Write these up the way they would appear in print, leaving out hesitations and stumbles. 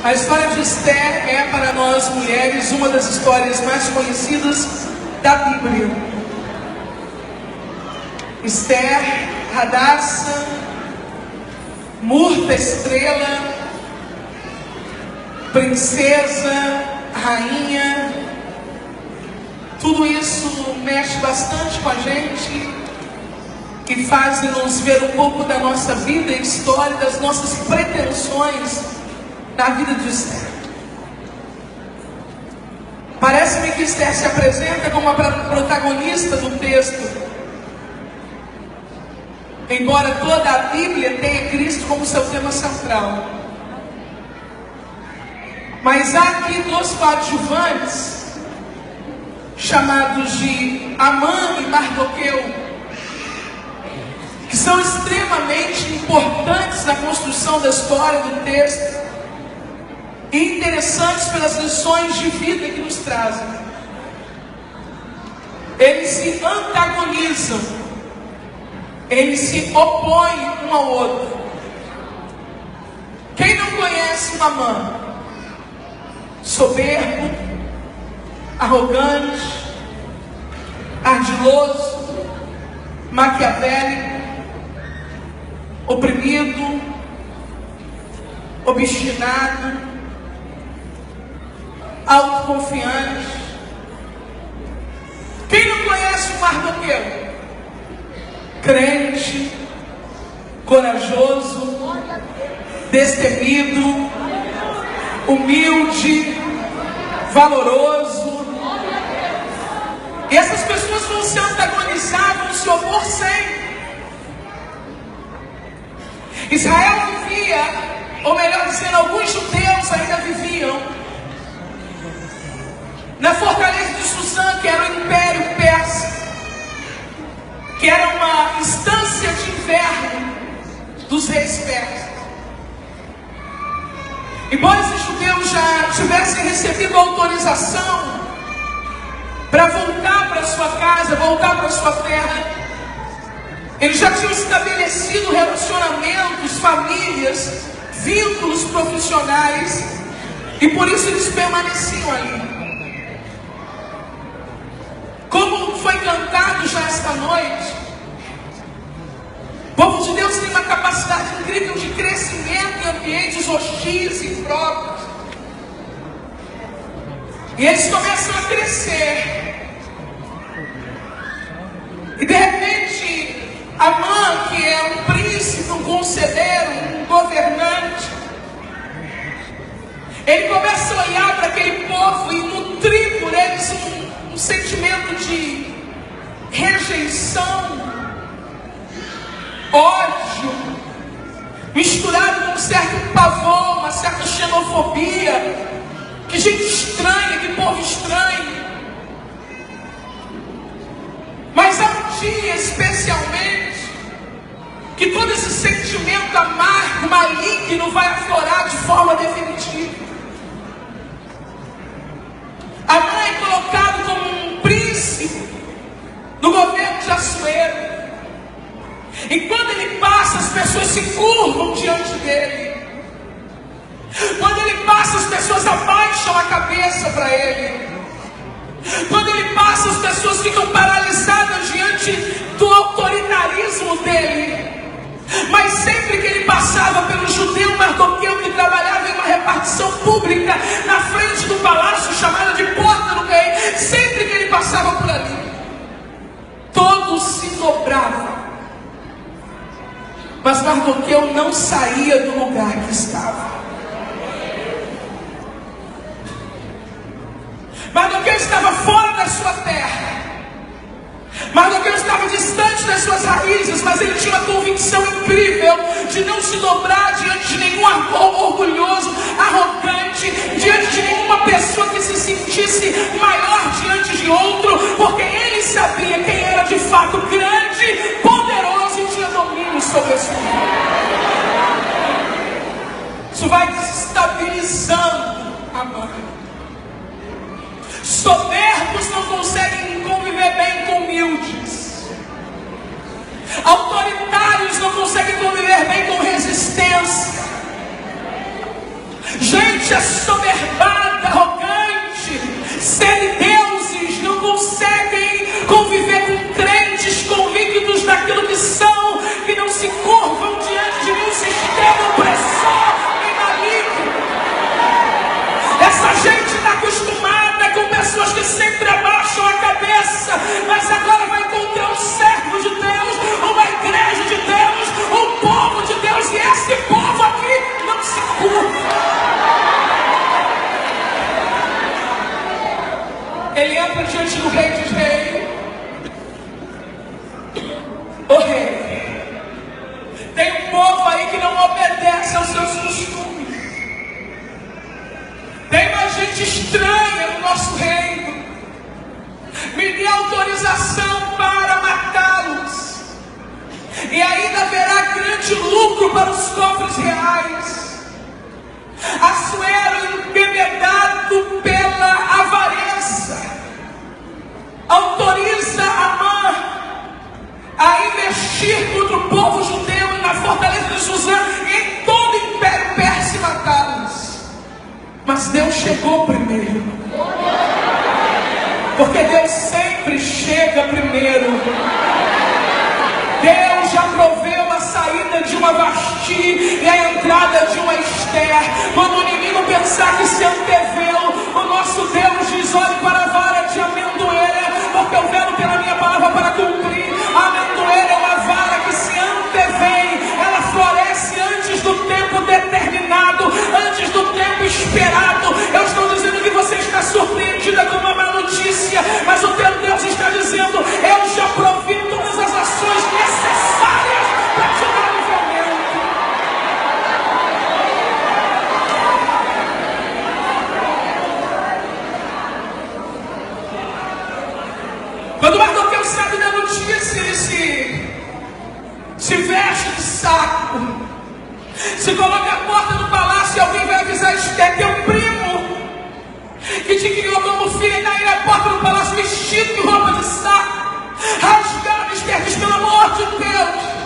A história de Esther é, para nós mulheres, uma das histórias mais conhecidas da Bíblia. Esther, Hadassah, Murta, estrela, princesa, rainha, tudo isso mexe bastante com a gente e faz-nos ver um pouco da nossa vida e história, das nossas pretensões na vida de Esther. Parece-me que Esther se apresenta como a protagonista do texto, embora toda a Bíblia tenha Cristo como seu tema central. Mas há aqui dois coadjuvantes, chamados de Amã e Mardoqueu, que são extremamente importantes na construção da história do texto, e interessantes pelas lições de vida que nos trazem. Eles se antagonizam, eles se opõem um ao outro. Quem não conhece uma Amã? Soberbo, arrogante, ardiloso, maquiavélico, oprimido, obstinado, autoconfiante. Quem não conhece o Mardoqueu? Crente, corajoso, destemido, humilde, valoroso. E essas pessoas vão se antagonizar, vão se opor sempre. Israel vivia, ou melhor dizendo, alguns judeus ainda viviam na fortaleza de Suzã, que era o Império Persa, que era uma instância de inverno dos reis persas. Embora esses judeus já tivessem recebido autorização para voltar para sua casa, voltar para sua terra, eles já tinham estabelecido relacionamentos, famílias, vínculos profissionais, e por isso eles permaneciam ali. Como foi cantado já esta noite, o povo de Deus tem uma capacidade incrível de crescimento em ambientes hostis e impróprios. E eles começam a crescer. E de repente, Amã, que é um príncipe, um conselheiro, um governante, ele começa a olhar para aquele povo e nutrir por eles um sentimento de rejeição, ódio, misturado com um certo pavor, uma certa xenofobia. Que gente estranha, que povo estranho. Mas há um dia especialmente que todo esse sentimento amargo, maligno vai aflorar de forma definitiva. Amã é colocado como um príncipe no governo de Assuero. E quando ele passa, as pessoas se curvam diante dele. Quando ele passa, as pessoas abaixam a cabeça para ele. Quando ele passa, as pessoas ficam paralisadas diante do autoritarismo dele. Mas sempre que ele passava pelo judeu Mardoqueu, que trabalhava em uma repartição pública na frente do palácio, chamada de Porta do Rei, sempre que ele passava por ali, todos se dobravam. Mas Mardoqueu não saía do lugar que estava. Mardoqueu estava fora da sua terra. Mardoqueu estava distante das suas raízes, mas ele tinha uma convicção incrível de não se dobrar diante de nenhum orgulhoso, arrogante, diante de nenhuma pessoa que se sentisse maior diante de outro, porque ele sabia quem era de fato grande, poderoso e tinha domínio sobre a sua vida. Isso vai desestabilizando a mãe. Soberbos não conseguem conviver bem com humildes. Autoritários não conseguem conviver bem com resistência. Gente gente assoberbada, arrogante, semideuses, não conseguem conviver com crentes convictos daquilo que são, que não se curvam diante de nenhum sistema opressor nem maligno. Essa gente está acostumada com pessoas que sempre abaixam a cabeça, mas agora vai encontrar um servo de Deus, uma igreja de Deus, um povo de Deus, e esse povo aqui não se curva. Ele entra diante do Rei dos Reis. O Rei, tem um povo aí que não obedece aos seus costumes. Tem uma gente estranha no nosso reino. Me dê autorização para matá-los, e ainda haverá grande lucro para os cofres reais. Assuero, embebedado pela avareza, autoriza Amã a investir contra o povo judeu na fortaleza de Suzã e em todo o império persa e matá-los. Mas Deus chegou primeiro, porque Deus sempre chega primeiro. Deus já proveu a saída de uma Vasti e a entrada de uma Esther. Quando o inimigo pensar que se anteveu, o nosso Deus diz: olhe para a vara de amendoeira, porque eu velo pela minha palavra para cumprir. A amendoeira é uma vara que se antevém, ela floresce antes do tempo determinado, antes do tempo esperado. Eu estou dizendo que você está surpreendida com uma má notícia, mas o teu Deus está dizendo: eu já provi todas as ações necessárias para te dar livramento. Quando Mardoqueu sabe da notícia, ele se veste de saco, se coloca à porta do palácio, e alguém vai avisar: Esther, teu primo, que te criou como filha, está aí na porta do palácio vestido de roupa de saco, rasgado. Esther diz: pelo amor de Deus.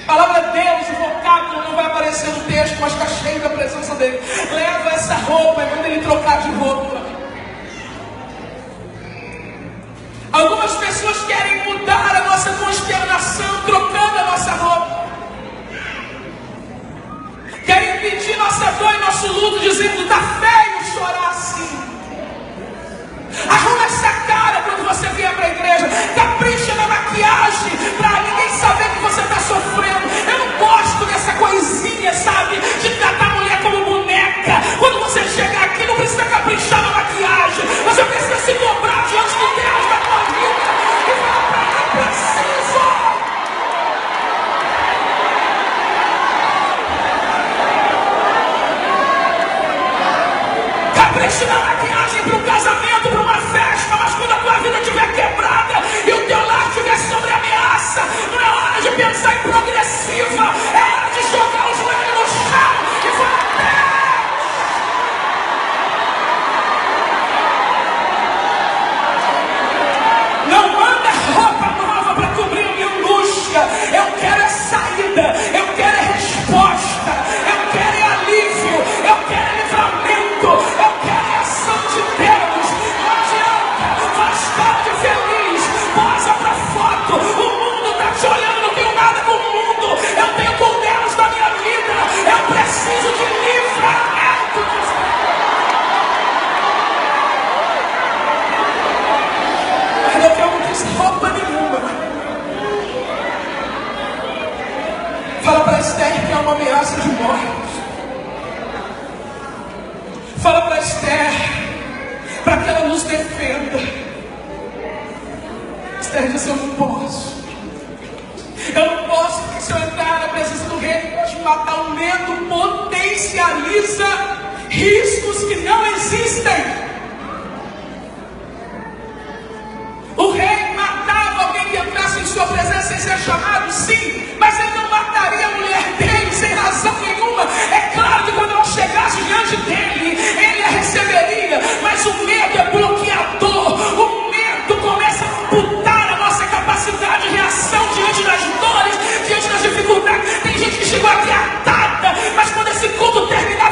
A palavra Deus, o vocábulo não vai aparecer no texto, mas está cheio da presença dele. Leva essa roupa e manda ele trocar de roupa. Algumas pessoas querem mudar a nossa consternação trocando a nossa roupa. Querem impedir nossa dor e nosso luto, dizendo: está feio chorar assim. Arruma essa cara quando você vier para a igreja. Capricha na maquiagem para ninguém saber que você está sofrendo. Eu não gosto dessa coisinha, sabe, de tratar a mulher como boneca. Quando você chegar aqui, não precisa caprichar na maquiagem. Você precisa se dobrar diante de Deus da tua vida e falar para Ele: eu preciso. Capricha na maquiagem para um casamento, para uma festa, mas quando a tua vida estiver quebrada e o teu lar estiver sobre ameaça, não é hora de pensar em progressiva, é hora de jogar o joelho no chão e falar: não manda roupa nova para cobrir a minha angústia. Eu quero é saída, eu quero é resposta, eu quero é alívio, eu quero é livramento, eu quero é ação de Deus. Não adianta, faz cara de feliz, posa pra foto. O mundo está te olhando, não tenho nada com o mundo. Eu tenho com Deus na minha vida. Eu preciso de livramento de Deus. Eu não quis roupa nenhuma. Fala para Esther que é uma ameaça de morte. Fala para Esther para que ela nos defenda. Esther diz: eu não posso. Eu não posso, porque se eu entrar na presença do rei, ele pode me matar. O medo potencializa riscos que não existem. O rei matava alguém que entrasse em sua presença sem ser chamado, sim, mas ele não mataria a mulher dele sem razão nenhuma. É claro que quando ela chegasse diante dele, ele a receberia, mas o medo é bloqueador. O medo começa a amputar a nossa capacidade de reação diante das dores, diante das dificuldades. Tem gente que chegou aqui atada, mas quando esse culto terminar,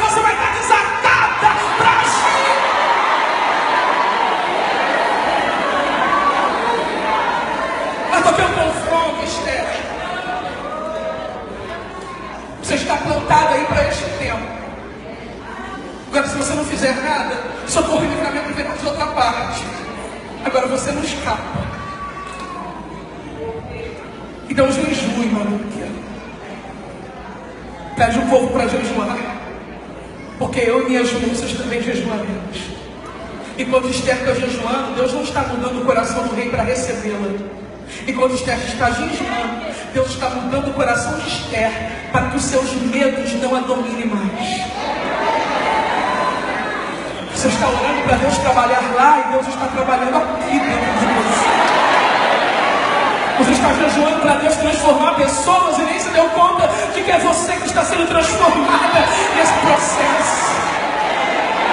Você está plantado aí para este tempo. Agora, se você não fizer nada, o socorro e livramento vem de outra parte. Agora você não escapa. Então jejue, maluquinha. Pede o povo para jejuar. Porque eu e minhas moças também jejuaremos. Enquanto Esther está jejuando, Deus não está mudando o coração do rei para recebê-la. Enquanto Esther está jejuando, Deus está mudando o coração de Esther para que os seus medos não a dominem mais. Você está orando para Deus trabalhar lá e Deus está trabalhando aqui dentro de você. Você está jejuando para Deus transformar pessoas e nem se deu conta de que é você que está sendo transformada nesse processo.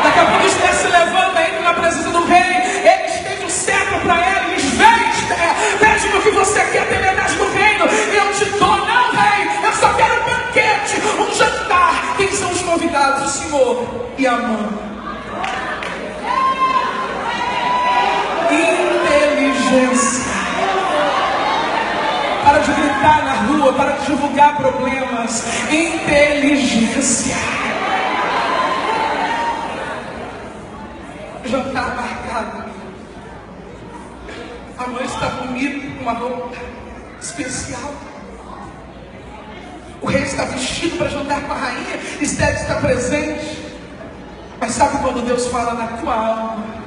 Daqui a pouco Esther se levanta, entra na presença do rei, ele estende o cetro para ela e diz: vem, Esther, pede-me o que você quer, ter metade do reino, eu te dou. Não, rei, eu só quero um banquete, um jantar. Quem são os convidados? O Senhor e a mãe. Inteligência. Para de gritar na rua, para de divulgar problemas. Inteligência. Jantar marcado. A mãe está bonita com uma roupa especial. O rei está vestido para jantar com a rainha. Esther está presente. Mas sabe quando Deus fala na tua alma?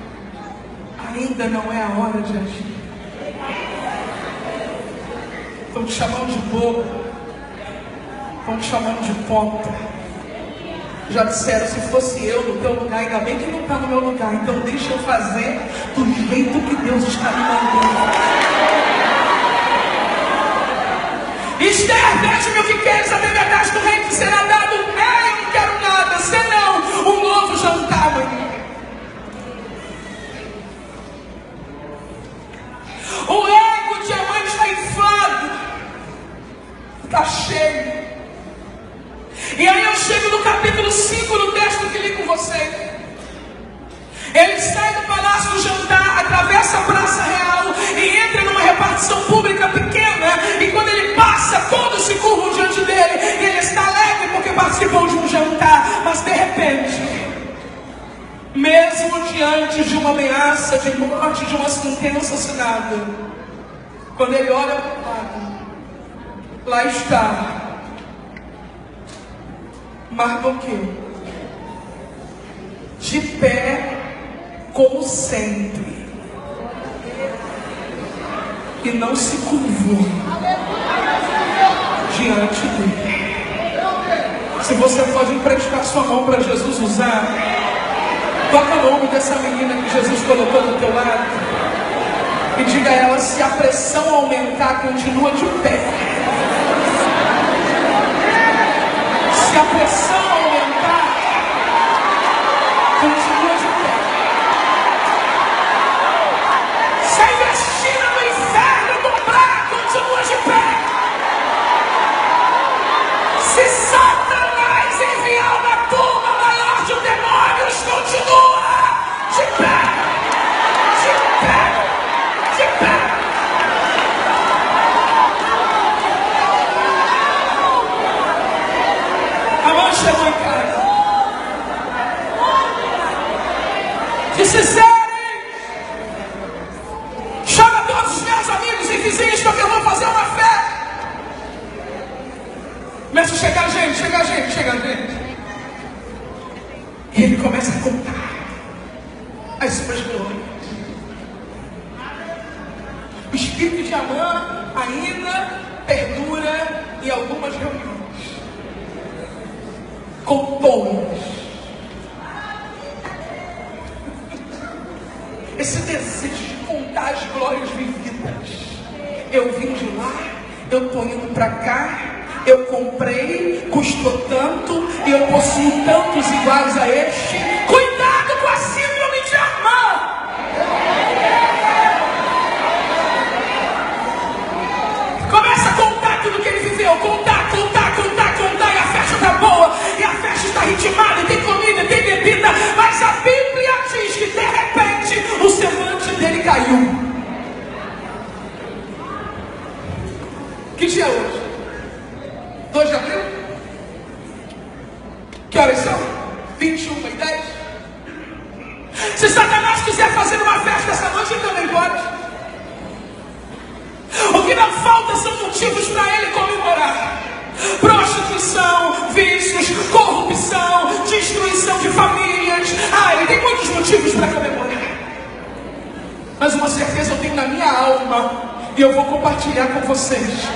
Ainda não é a hora de agir. Estão te chamando de bobo. Estão te chamando de ponta. Já disseram, se fosse eu no teu lugar, ainda bem que não está no meu lugar. Então deixa eu fazer do jeito que Deus está me mandando. Esther, pede-me o que queres, a metade do reino que será dado. Eu não quero nada, senão um novo jantar, mãe. O ego de a mãe está inflado, está cheio. E aí eu chego no capítulo 5, no texto que li com você. Ele sai do palácio do jantar, atravessa a praça real e entra numa repartição pública pequena. E quando ele passa, todos se curvam diante dele. E ele está alegre porque participou de um jantar. Mas de repente, mesmo diante de uma ameaça de morte, de uma sentença assinada, quando ele olha para o lado, lá está Mardoqueu, de pé como sempre, e não se curvou diante dele. Se você pode emprestar sua mão para Jesus usar, toca o nome dessa menina que Jesus colocou do teu lado e diga a ela: se a pressão aumentar, continua de pé. Se a pressão aumentar, continua de pé. Se a investina no inferno dobrar, continua de pé. Se Satanás enviar uma turma maior de demônios, continua de pé. De pé. De pé. Chegou em casa. Disse: chama todos os meus amigos e vizinhos, porque eu vou fazer uma festa. Começa a chegar gente, chega gente. E ele começa a contar as suas glórias. O espírito de Amã ainda perdura em algumas reuniões. Contou esse desejo de contar as glórias vividas. Eu vim de lá, eu estou indo para cá, eu comprei, custou tanto, e eu possuo tantos iguais a este. Cuidado com a síndrome de Amã. Começa a contar tudo que ele viveu, contar, e a festa está boa, e a festa está ritmada, e tem comida, tem bebida, mas a Bíblia diz que de repente o semblante dele caiu. Que dia é hoje? 2 de abril? Que horas são? 21h10. Se Satanás quiser fazer uma festa essa noite, ele também pode. O que não falta são motivos para ele comemorar. Prostituição, vícios, corrupção, destruição de famílias. Ele tem muitos motivos para comemorar. Mas uma certeza eu tenho na minha alma, e eu vou compartilhar com vocês.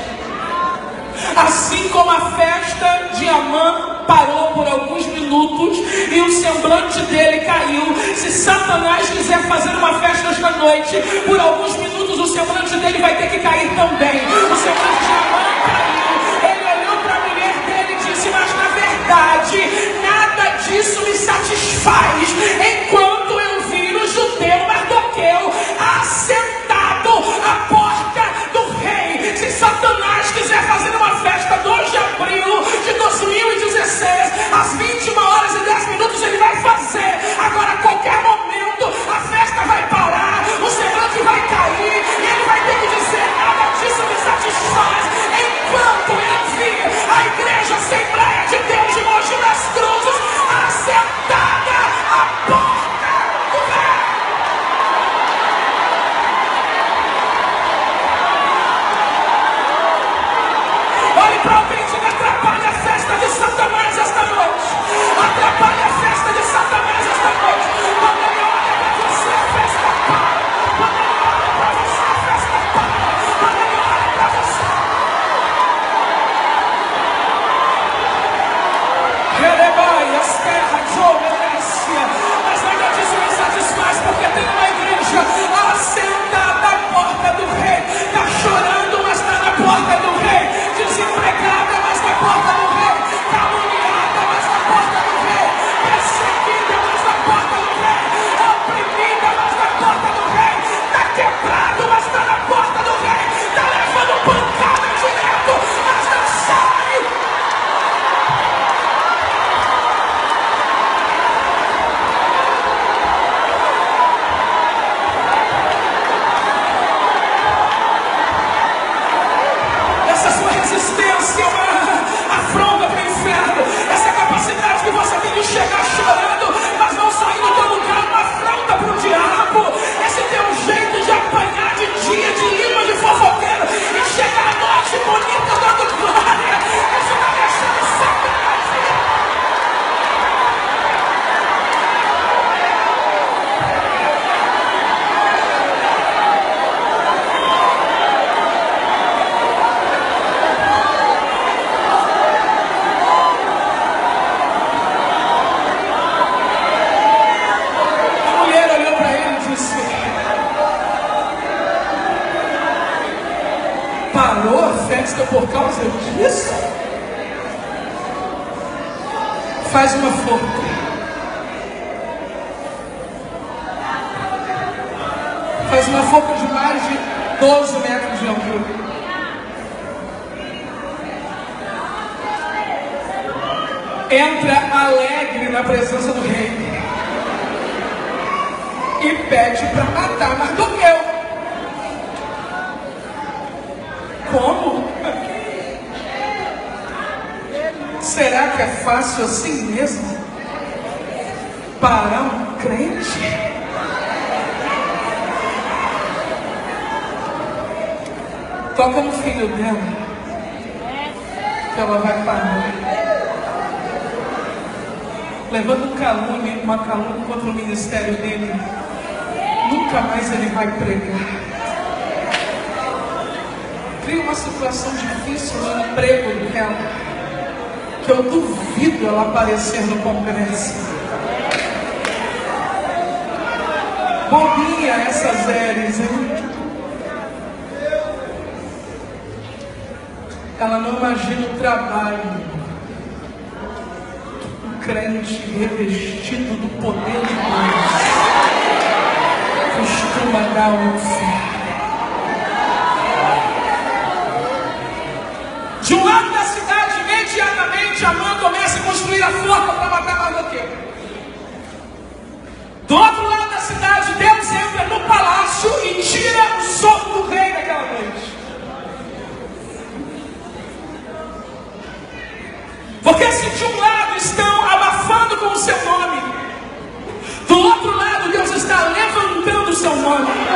Assim como a festa de Amã parou por alguns minutos e o semblante dele caiu, se Satanás quiser fazer uma festa esta noite, por alguns minutos o semblante dele vai ter que cair também. O semblante de Amã caiu. Ele olhou para a mulher dele e disse: mas na verdade nada disso me satisfaz, enquanto eu vi o judeu Mardoqueu assentado à porta do rei. Se Satanás quiser fazer uma festa 2 de abril de 2016, às 21h10, ele vai fazer. Agora, a qualquer momento, a festa vai parar, o semblante vai cair, e ele vai ter que dizer: nada disso me satisfaz, enquanto eu vi a igreja Assembleia de Deus de Mogi das Cruzes assentada à porta do rei. Olhe para alguém e diga: atrapalha a festa de Satanás esta noite. Atrapalha a festa de Satanás esta noite. Quando ele olha para você, a festa para. Quando ele olha para você, a festa para. Quando ele olha para você. Jerebai, as terras, obedência. Mas nada disso me satisfaz, porque tem uma igreja assentada à porta do rei. Está chorando, mas está na porta do rei. Desempregada, mas na porta do rei. Caluniada, mas na porta do rei. Perseguida, mas na porta do rei. Oprimida, mas na porta do rei. Está quebrado, mas está na porta do rei. Está levando pancada direto, mas não sai. Essa sua resistência é uma afronta para o inferno. Essa capacidade que você tem de chegar chorando, mas não sair do teu lugar, uma afronta para o diabo. Esse teu jeito de apanhar de dia, de língua de fofoqueiro, e chegar à noite bonita dando glória. Isso está deixando Satanás vir. A mulher olhou para ele e disse: parou a festa por causa disso? Faz uma forca. Faz uma forca de mais de 12 metros de altura. Entra alegre na presença do rei e pede para matar Mardoqueu. Como? Será que é fácil assim mesmo parar um crente? Toca no filho dela, que ela vai parar. Levando uma calúnia contra o ministério dele. Nunca mais ele vai pregar. Cria uma situação difícil no emprego dela, que eu duvido ela aparecer no congresso. Bobinha essas Eres, hein? Ela não imagina o trabalho. Um crente revestido do poder de Deus costuma dar o inferno. De um lado da cidade, imediatamente Amã começa a construir a forca para matar Mardoqueu. Do outro lado da cidade, Deus entra no palácio e tira o sono do rei naquela noite. Porque se de um lado estão abafando ano.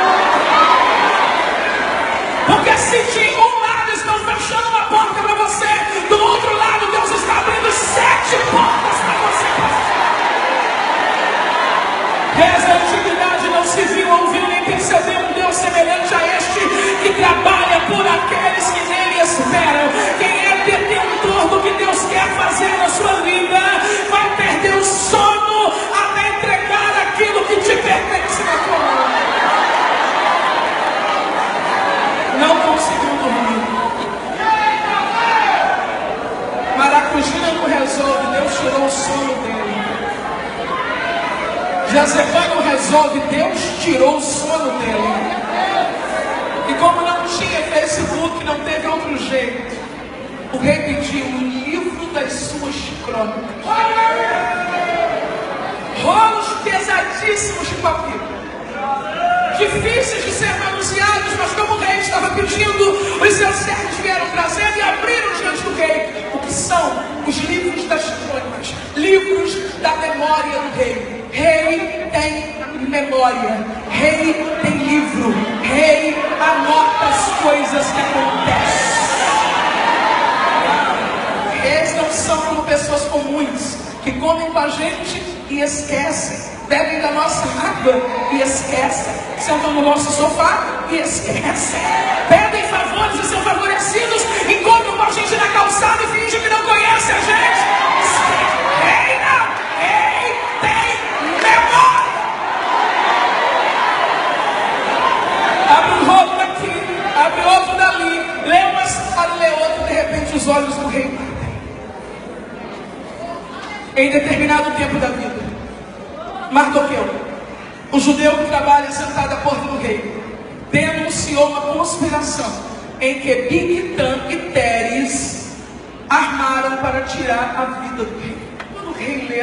Porque se de um lado estão fechando uma porta para você, do outro lado Deus está abrindo 7 portas para você passar. Desde a antiguidade não se viu, ouviu nem percebeu um Deus semelhante a este, que trabalha por aqueles que nele esperam. Quem é detentor do que Deus quer fazer na sua vida, vai perder o sono até entregar aquilo que te pertence na tua mão. Não conseguiu dormir. Maracujina não resolve, Deus tirou o sono dele. Jezebel não resolve, Deus tirou o sono dele. E como não tinha Facebook, não teve outro jeito, o rei pediu o livro das suas crônicas. Rolos pesadíssimos de papiro, difíceis de ser manuseados, mas como o rei estava pedindo, os seus servos vieram trazendo e abriram diante do rei. O que são os livros das crônicas? Livros da memória do rei. Rei tem memória, rei tem livro, rei anota as coisas que acontecem. Reis não são como pessoas comuns, que comem com a gente e esquecem, bebem da nossa água e esquecem, sentam no nosso sofá e esquecem, pedem favores e são favorecidos, encontram com a gente na calçada e fingem que não conhece a gente. Rei não, rei tem memória. Abre um rolo daqui, abre outro dali, lê uma história, lê outra, de repente os olhos do rei batem. Em determinado tempo da vida, Mardoqueu, o judeu que trabalha sentado à porta do rei, denunciou uma conspiração em que Bigtan e Teres armaram para tirar a vida do rei. Quando o rei lê,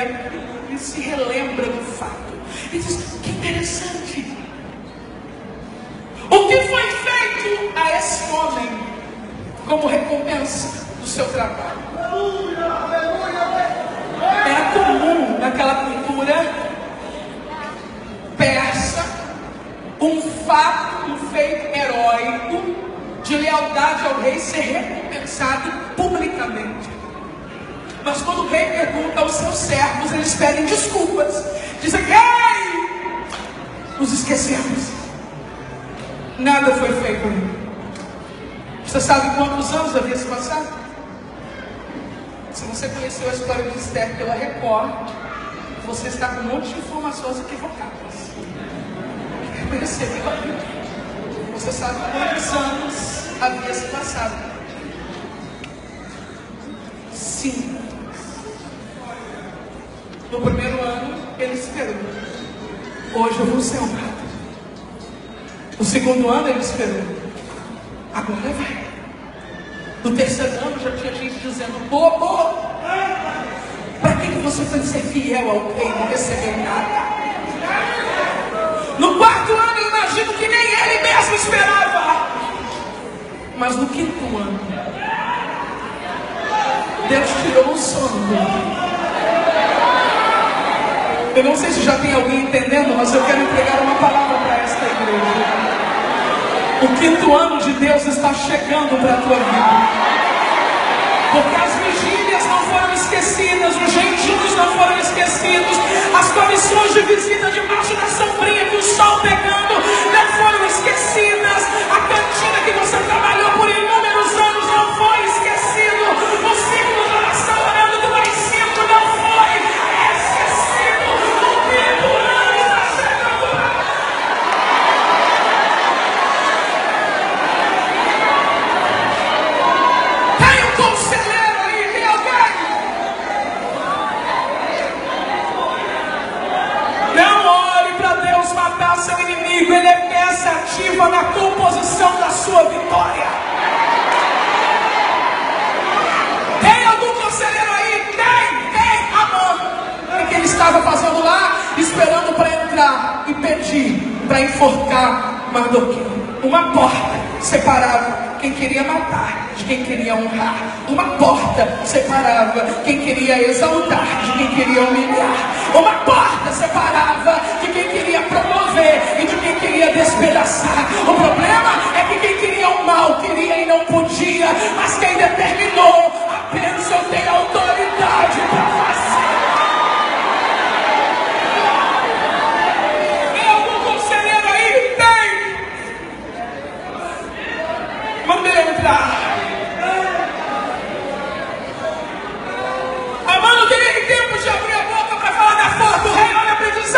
ele se relembra do fato e diz: que interessante. O que foi feito a esse homem como recompensa do seu trabalho? Era comum naquela cultura persa um fato, um feito heróico de lealdade ao rei ser recompensado publicamente. Mas quando o rei pergunta aos seus servos, eles pedem desculpas, dizem: rei, nos esquecemos, nada foi feito. Você sabe quantos anos havia se passado? Se você conheceu a história de Esther pela Record, você está com um monte de informações equivocadas. Percebeu a Bíblia? Você sabe quantos anos havia se passado? 5. No primeiro ano, ele esperou. Hoje eu vou ser honrado. No segundo ano, ele esperou. Agora vai. No terceiro ano já tinha gente dizendo: bobo, para que você foi ser fiel ao rei e não recebeu nada? No quarto ano eu imagino que nem ele mesmo esperava. Mas no quinto ano, Deus tirou o sono dele. Eu não sei se já tem alguém entendendo, mas eu quero entregar uma palavra para esta igreja. O quinto ano de Deus está chegando para a tua vida. Porque as vigílias não foram esquecidas, os jejuns não foram esquecidos, as comissões de visita debaixo da sombrinha com o sol pegando não foram esquecidas, a cantina que você trabalhou por inúmeros anos não foi esquecido, o ciclo de oração orando do mais cedo não foi esquecido. O quinto ano está chegando. Tem um conselheiro aí, tem alguém? Não ore para Deus matar seu inimigo, ele é peça ativa na composição da sua vitória. Tem algum conselheiro aí? Tem, Amã. O que ele estava fazendo lá? Esperando para entrar e pedir para enforcar Mardoqueu. Uma porta separava quem queria matar de quem queria honrar. Uma porta separava quem queria exaltar de quem queria humilhar. Uma porta separava de quem queria promover e de quem queria despedaçar. O problema é que quem queria o mal queria e não podia, mas quem determinou, apenas eu tenho autoridade para fazer. Tem algum conselheiro aí? Tem! Manda ele entrar. Amado, tem nem tempo de abrir a boca para falar da foto. O rei olha para ele e diz: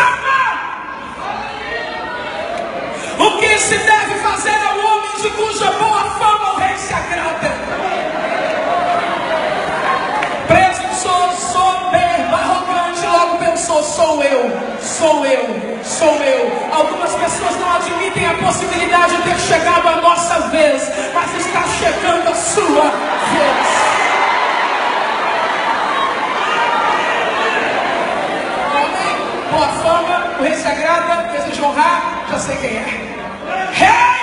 o que se deve fazer ao homem de cuja boa fama o rei se agrada? Presunçoso, soberbo, arrogante, logo pensou: sou eu. Algumas pessoas não admitem a possibilidade de ter chegado a nossa vez, mas está chegando a sua vez. Boa fama, o rei se agrada, deseja honrar, já sei quem é. Rei!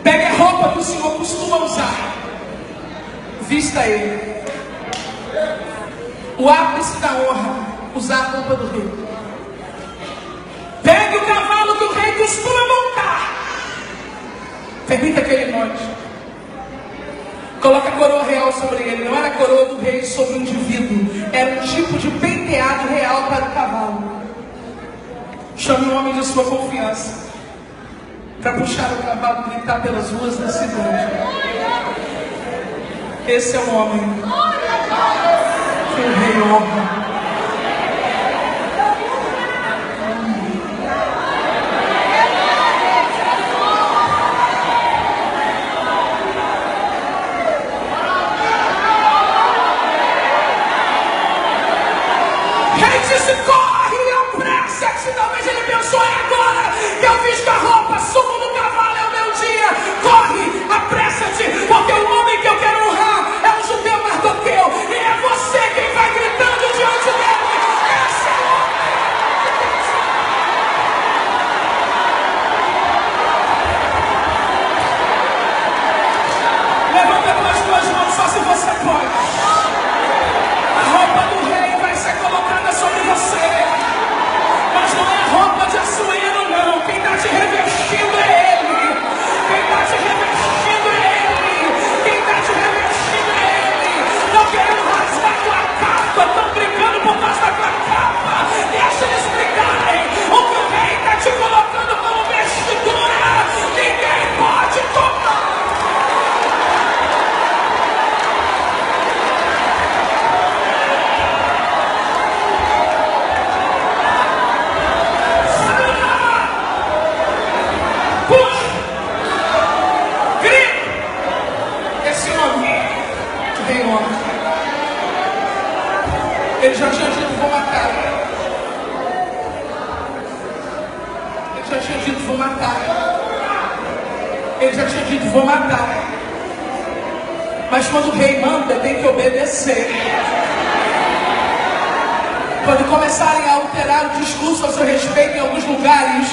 Pegue a roupa que o Senhor costuma usar, vista ele. O ápice da honra, usar a roupa do rei. Pegue o cavalo que o rei costuma montar, permita que ele monte. Coloca a coroa real sobre ele. Não era a coroa do rei sobre o indivíduo, era um tipo de penteado real para o cavalo. Chame um homem de sua confiança para puxar o cavalo e gritar pelas ruas da cidade. Esse é o homem que o rei honra. Corre, apressa-se. Talvez ele pensou: é agora que eu visto a roupa, subo no cavalo, é o meu dia. Corre, apressa-te, porque o homem que eu quero honrar é o judeu Mardoqueu, e é você quem vai gritando diante dele. Esse é o homem. Levanta as duas mãos só se você pode. A roupa do rei vai ser colocada sobre você, mas não é roupa de Assuero, não. Quem está te revestindo é ele. Quem está te revestindo é ele. Quem está te revestindo é ele. Não querendo rasgar tua capa, estão brigando por causa da tua capa. Deixa eles brigarem. O que o rei está te colocando como vestidura, ninguém pode tomar. Ele já tinha dito: vou matar. Ele já tinha dito: vou matar. Ele já tinha dito: vou matar. Mas quando o rei manda, tem que obedecer. Quando começarem a alterar o discurso a seu respeito em alguns lugares,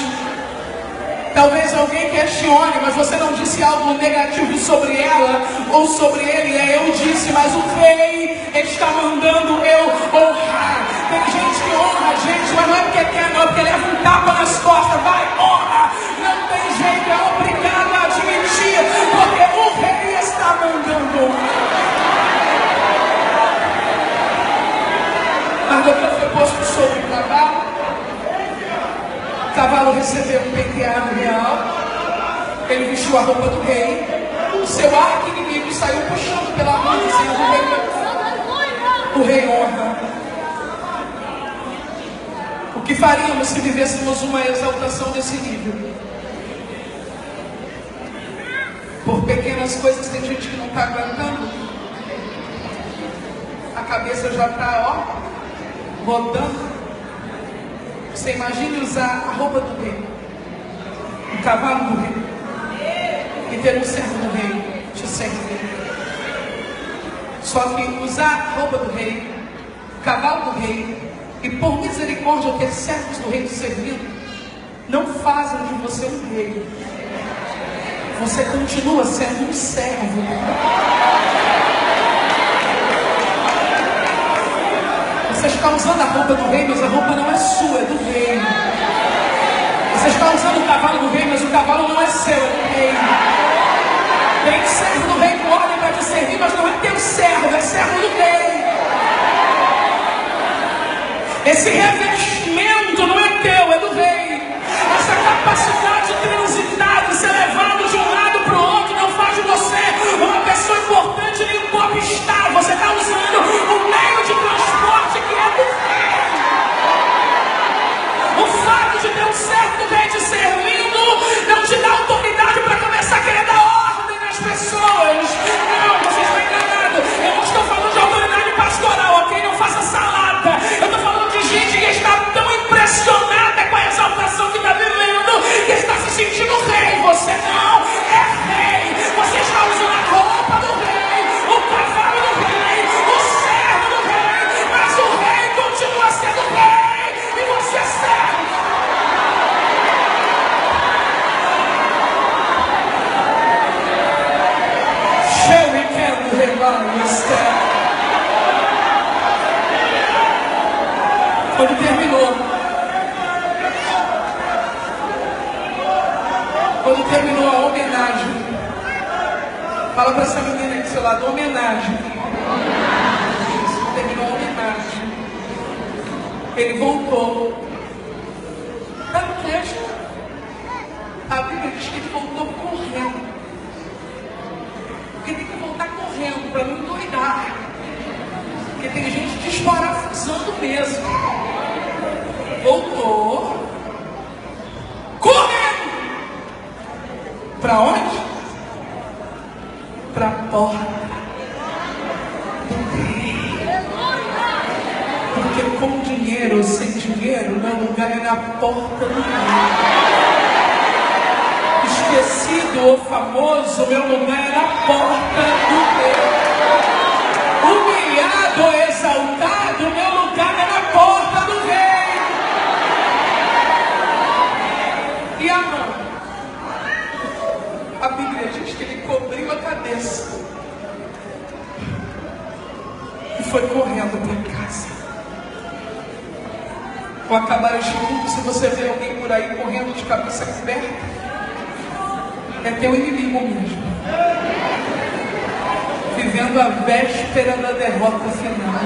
talvez alguém questione: mas você não disse algo negativo sobre ela ou sobre ele? Eu disse, mas o rei está mandando eu honrar. Tem gente que honra a gente, mas não é porque quer, não, é porque leva um tapa nas costas. Vai, honra! Não tem jeito, é obrigado a admitir, porque o rei está mandando honrar. Mardoqueu foi posto sobre o cavalo. O cavalo recebeu um penteado real. Ele vestiu a roupa do rei. O seu arqui-inimigo saiu puxando pela mão, dizendo: o rei honra. O que faríamos se vivêssemos uma exaltação desse nível? Por pequenas coisas tem gente que não está aguentando. A cabeça já está, rodando. Você imagine usar a roupa do rei, o cavalo do rei, e ter um servo do rei te servir. Só que usar a roupa do rei, o cavalo do rei, e por misericórdia ter servos do rei te servindo, não fazem de você um rei. Você continua sendo um servo. usando a roupa do rei, mas a roupa não é sua, é do rei. Você está usando o cavalo do rei, mas o cavalo não é seu, é do rei. Tem servo do rei com ordem para te servir, mas não é teu servo, é servo do rei. Esse revestimento não é teu, é do rei. Essa capacidade de transitar, de ser levado de um lado para o outro, não faz de você uma pessoa importante nem um popstar. Você está usando o meio de transporte que é do rei. O fato de ter um servo do rei te servindo não te dá autoridade para começar a querer dar ordem nas pessoas. Não, você está enganado. Eu não estou falando de autoridade pastoral, ok? Não faça salada. Eu estou falando de gente que está tão impressionada com a exaltação que está vivendo, que está se sentindo rei. Você não é rei. Você está usando a roupa do rei, o cavalo do rei, o servo do rei, mas o rei continua sendo rei e você é servo. Quando terminou a homenagem, fala para essa menina aí do seu lado, homenagem. Terminou a homenagem. Ele voltou. Está no texto. A Bíblia diz que ele voltou correndo. Porque tem que voltar correndo para não endoidar. Porque tem gente desparafusando mesmo. Voltou correndo. Para onde? Para a porta do rei. Porque com dinheiro ou sem dinheiro, meu lugar é na porta do rei. Esquecido ou famoso, meu lugar é na porta do rei. Humilhado ou exaltado, meu lugar é na porta do rei. E a mão? A Bíblia diz que ele cobriu a cabeça e foi correndo para casa. Ao acabar este culto, se você vê alguém por aí correndo de cabeça coberta, é teu inimigo mesmo, vivendo a véspera da derrota final.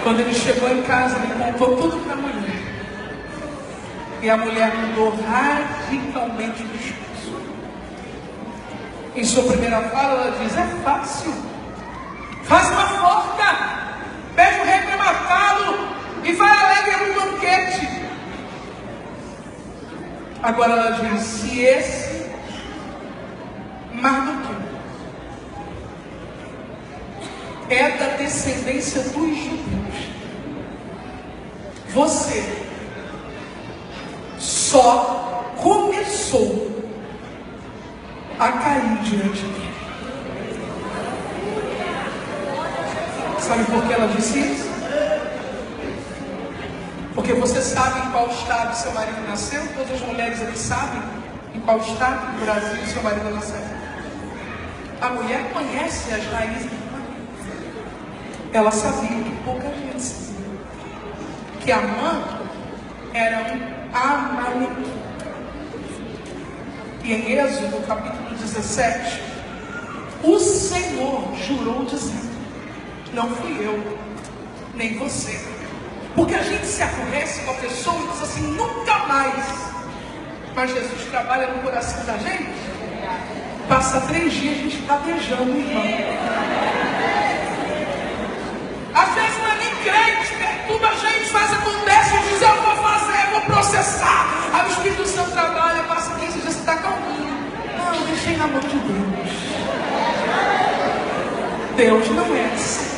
Quando ele chegou em casa, ele contou tudo para a mulher. E a mulher mudou radicalmente o discurso. Em sua primeira fala, ela diz: é fácil. Faz uma forca, pede o rei para matá-lo e vai alegre no banquete. Agora ela diz: se esse Mardoqueu é da descendência dos judeus, você só começou a cair diante dele. Sabe por que ela disse isso? Porque você sabe em qual estado seu marido nasceu? Todas as mulheres aqui sabem em qual estado do Brasil seu marido nasceu. A mulher conhece as raízes do marido. Ela sabia que pouca gente sabia. Que Amã era um Amalequita. E em Êxodo, capítulo 17, o Senhor jurou dizendo: não fui eu, nem você. Porque a gente se aborrece com a pessoa e diz assim: nunca mais. Mas Jesus trabalha no coração da gente. Passa 3 dias a gente está beijando o irmão. Às vezes não é nem crente, perturba a gente, acontece, diz: eu vou fazer, eu vou processar. Aí o Espírito Santo trabalha, passa 15 dias, você está calminho. Não, deixei na mão de Deus. Deus não é assim.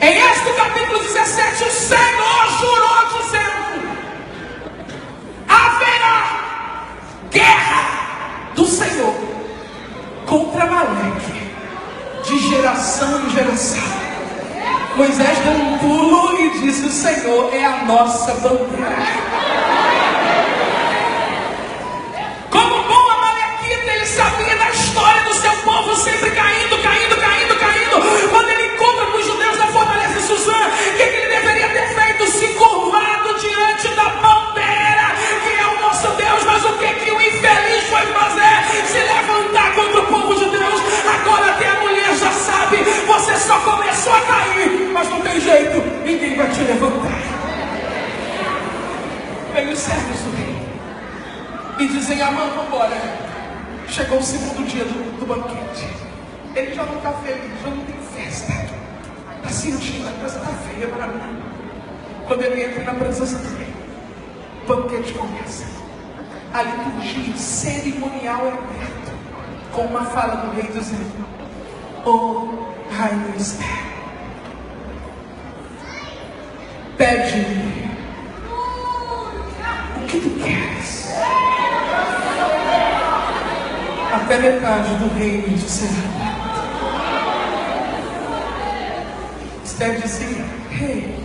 Em Êxodo capítulo 17, o Senhor jurou dizendo: haverá guerra do Senhor contra Amaleque, de geração em geração. Moisés deu um pulo e disse: o Senhor é a nossa bandeira. Como bom amalequita, ele sabia da história do seu povo sempre caindo. Quando ele encontra vai te levantar. Vem os servos do rei e dizem: Amã, vamos embora. Chegou o segundo dia do banquete. Ele já não está feliz, já não tem festa. Está sentindo, a coisa está feia para mim. Quando ele entra na presença do rei, o banquete começa. A liturgia cerimonial é aberta, com uma fala do rei dizendo: Ô rainha Esther, pede-me o que tu queres. Até metade do reino de será. Esther dizia: rei,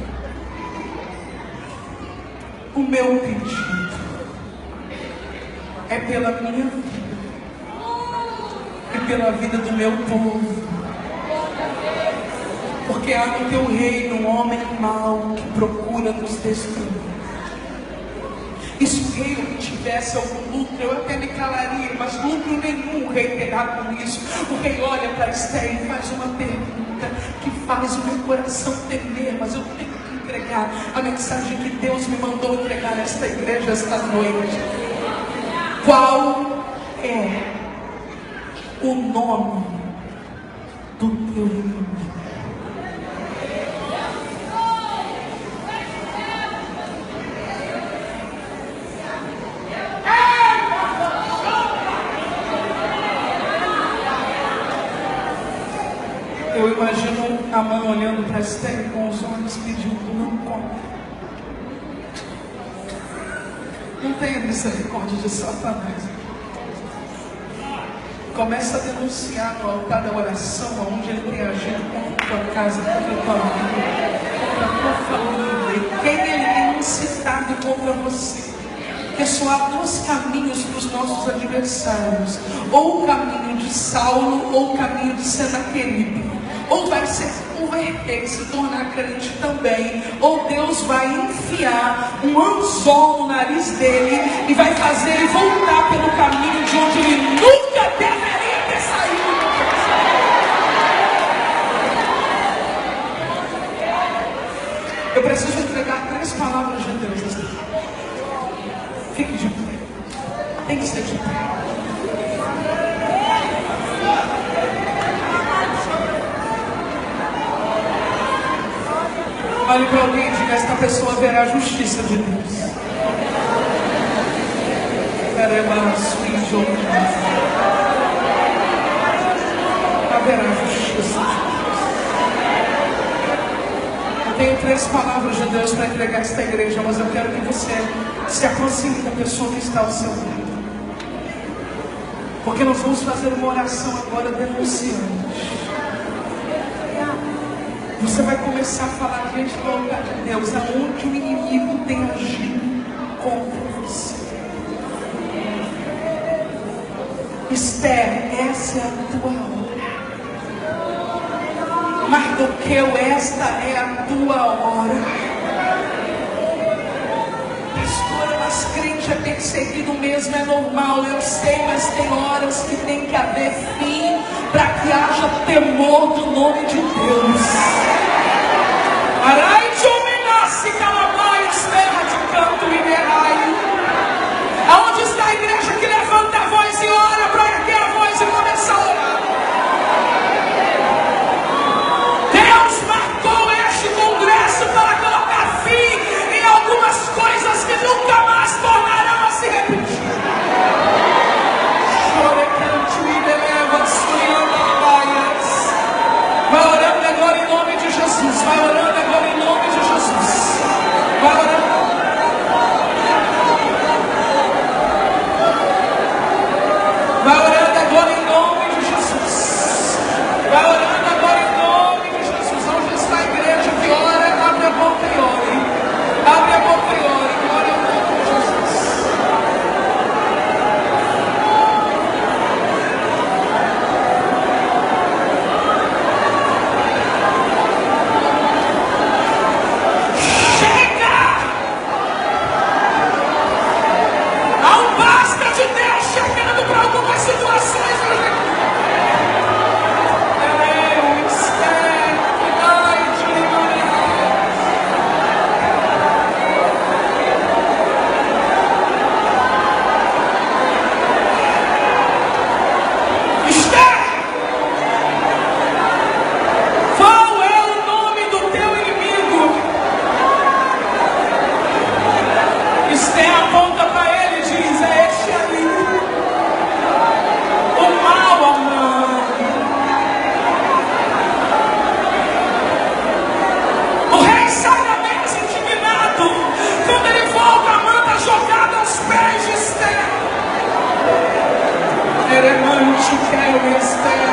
o meu pedido é pela minha vida e pela vida do meu povo, porque há no teu reino um homem mau que procura nos destruir. E se o rei tivesse algum lucro, eu até me calaria, mas lucro nenhum o rei terá com isso. O rei olha para Esther e faz uma pergunta que faz o meu coração temer, mas eu tenho que entregar a mensagem que Deus me mandou entregar nesta igreja esta noite. Qual é o nome do teu inimigo? Eu imagino a mãe olhando para Esther com os olhos pedindo: não come. Não tenha misericórdia de Satanás. Começa a denunciar no altar da oração, onde ele tem agido contra a tua casa, contra a tua vida, contra a tua família, e quem ele tem incitado contra você. Porque só há dois caminhos para os nossos adversários: ou o caminho de Saulo, ou o caminho de Senaqueribe. Ou vai se converter e se tornar crente também, ou Deus vai enfiar um anzol no nariz dele e vai fazer ele voltar pelo caminho de onde ele nunca deveria ter saído. Eu preciso entregar 3 palavras de Deus nesta noite. Fique de pé. Tem que ser de pé. Olhe para alguém e diga: esta pessoa verá a justiça de Deus. Haverá a justiça de Deus. Eu tenho 3 palavras de Deus para entregar a esta igreja, mas eu quero que você se aproxime da pessoa que está ao seu lado. Porque nós vamos fazer uma oração agora denunciando. Você vai começar a falar diante do altar de Deus, aonde o inimigo tem agido contra você. Esther, essa é a tua hora. Mardoqueu, esta é a tua hora. Pastora, mas crente é perseguido mesmo, é normal, eu sei, mas tem horas que tem que haver fim para que haja temor do nome de Deus. Arai de homenace, calabaios, terra de canto e merai. Aonde está a igreja que levanta a voz e ora para erguer a voz e começar a orar? Deus marcou este congresso para colocar fim em algumas coisas que nunca mais tornarão a se repetir. Vai orando agora em nome de Jesus. Vai orando agora em nome de Jesus. Vai orando. Miquel e Esther.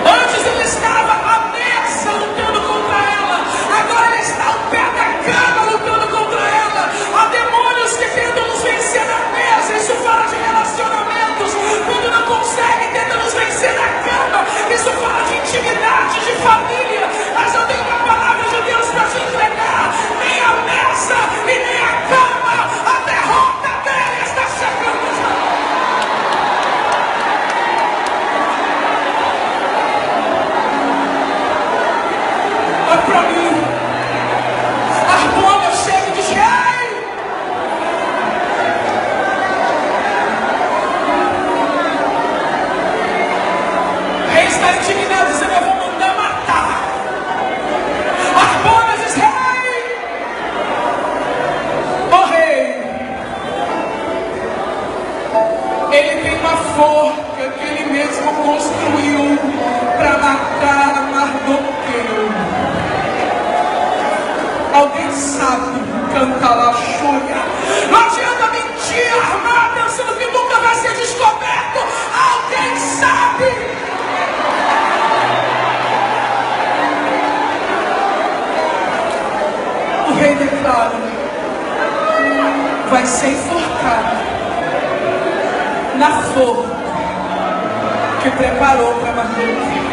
Antes ele estava à mesa lutando contra ela, agora ele está ao pé da cama lutando contra ela. Há demônios que tentam nos vencer na mesa, isso fala de relacionamentos. Quando não consegue, tenta nos vencer na cama, isso fala de intimidade, de família. Mas eu tenho uma palavra de Deus para te entregar: nem a mesa e nem a cama, a derrota dele está chegando já. Olha para mim. Arbona chega e diz: ei! O rei está indignado, dizendo: eu vou mandar matar. Arbona diz: ei! Ó rei! Ele tem uma forca que ele mesmo construiu para matar Mardoqueu. Alguém sabe cantar lá, chulha? Não adianta mentir, armar, pensando que nunca vai ser descoberto. Alguém sabe? O rei declara: vai ser enforcado na forca que preparou para Mardoqueu.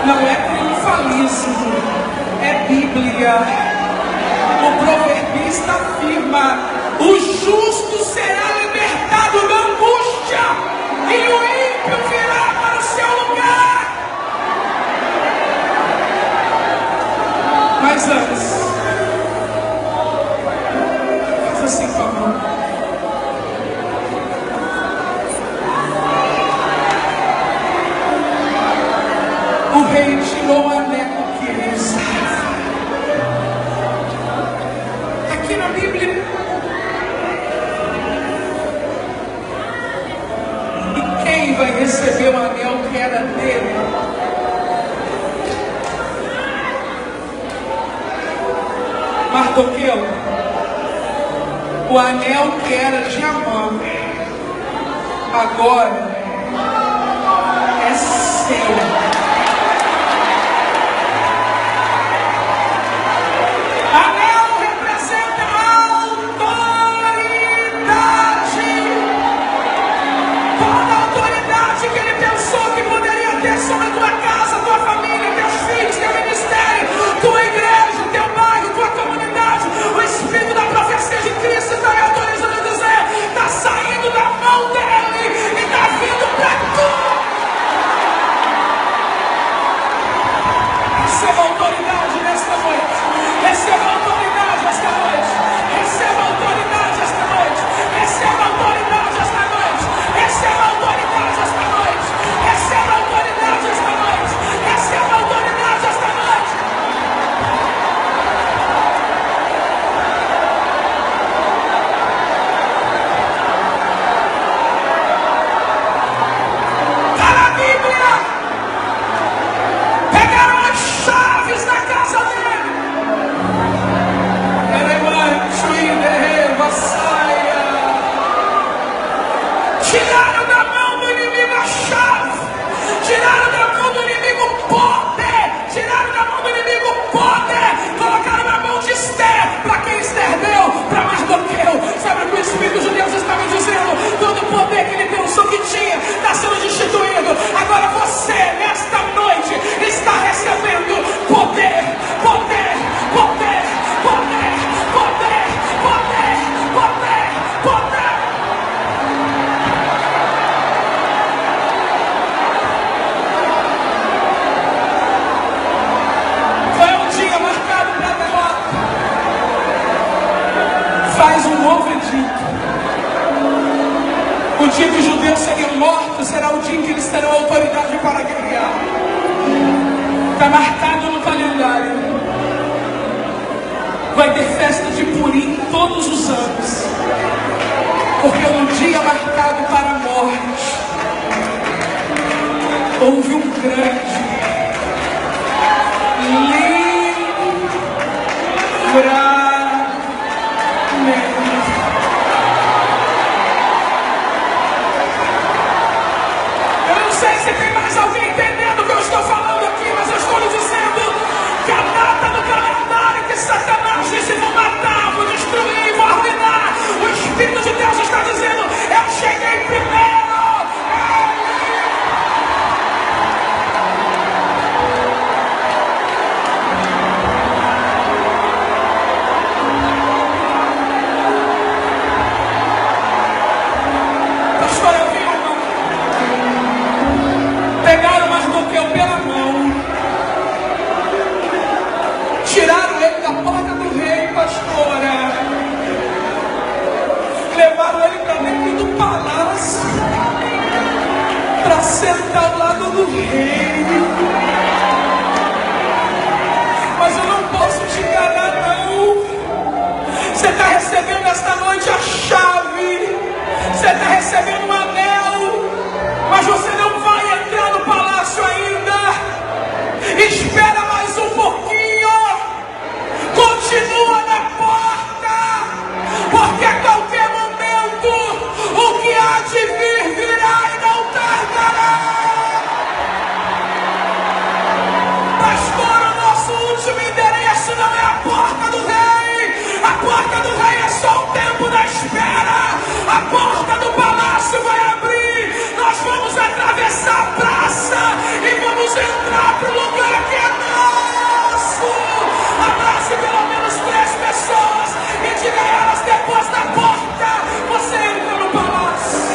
Não é triunfalismo, é Bíblia. O proverbista afirma: o justo será libertado da angústia e o ímpio virá para o seu lugar. Mas antes, faz assim com a mão. O rei tirou o anel que ele usava. Aqui na Bíblia. E quem vai receber o anel que era dele? Mardoqueu. O anel que era de Amã agora é seu. Sobre a tua casa, tua família, teus filhos, teu ministério, tua igreja, teu bairro, tua comunidade. O Espírito da profecia de Cristo está me autorizando a dizer: está saindo da mão dele e está vindo para tu. Receba autoridade nesta noite. Receba autoridade esta noite. Receba autoridade esta noite. Receba autoridade esta noite. Receba autoridade esta noite. Receba autoridade esta noite. Receba autoridade esta noite. Está na Bíblia. Pegaram as chaves da casa dele. Tiraram da mão do inimigo a chave. Tiraram da mão do inimigo o poder. Tiraram da mão do inimigo o poder. Colocaram na mão de Esther. Para quem Esther deu? Para Mardoqueu. Sabe o que o Espírito de Deus está me dizendo? Todo o poder que ele pensou que tinha está sendo destituído. Agora você, nesta noite, está recebendo poder, poder, poder, poder, poder, poder, poder, poder. Foi um dia marcado para a derrota. Faz um novo edito. O dia que os judeus seriam mortos será o dia em que eles terão autoridade para guerrear. Está marcado no calendário. Vai ter festa de Purim todos os anos. Porque um dia marcado para a morte, houve um grande livramento. Espírito de Deus está dizendo: eu cheguei primeiro. Pastor, eu vi pegaram Mardoqueu pela mão, tiraram ele da porta do rei, pastora, levaram ele para dentro do palácio, para sentar ao lado do rei. Mas eu não posso te enganar, não. Você está recebendo esta noite a chave, você está recebendo um anel, mas você não vai entrar no palácio ainda. Espera mais um pouquinho, continua na porta, porque a qualquer momento o que há de vir virá e não tardará. Pastor, o nosso último endereço não é a porta do rei. A porta do rei é só o tempo da espera. A porta do palácio vai abrir. Nós vamos atravessar a praça e vamos entrar para o lugar que é nosso. Abrace pelo menos 3 pessoas e diga a elas: depois da porta você entra no palácio.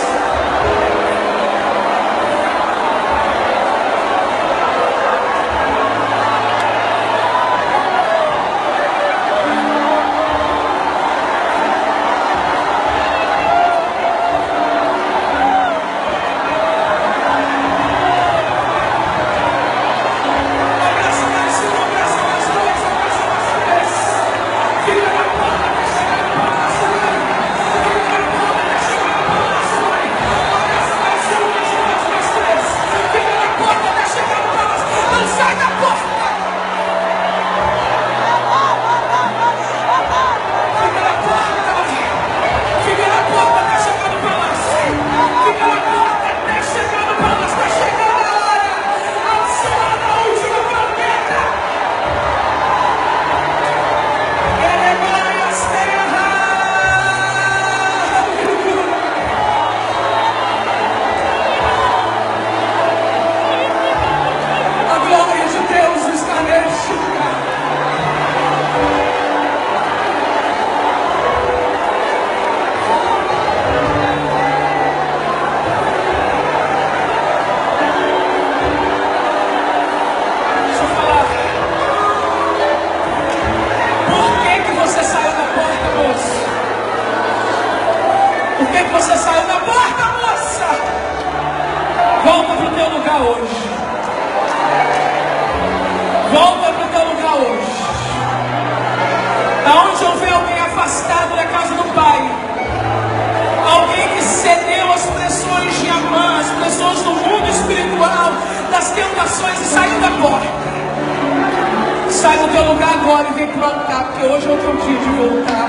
Você saiu da porta, moça. Volta para o teu lugar hoje. Volta para o teu lugar hoje. Aonde houver alguém afastado da casa do Pai, alguém que cedeu às pressões de Amã, às pressões do mundo espiritual, das tentações, e saiu da porta, sai do teu lugar agora e vem para o altar, porque hoje é outro dia de voltar.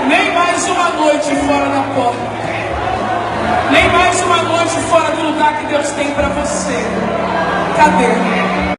Nem mais uma noite fora da porta. Nem mais uma noite fora do lugar que Deus tem para você. Cadê?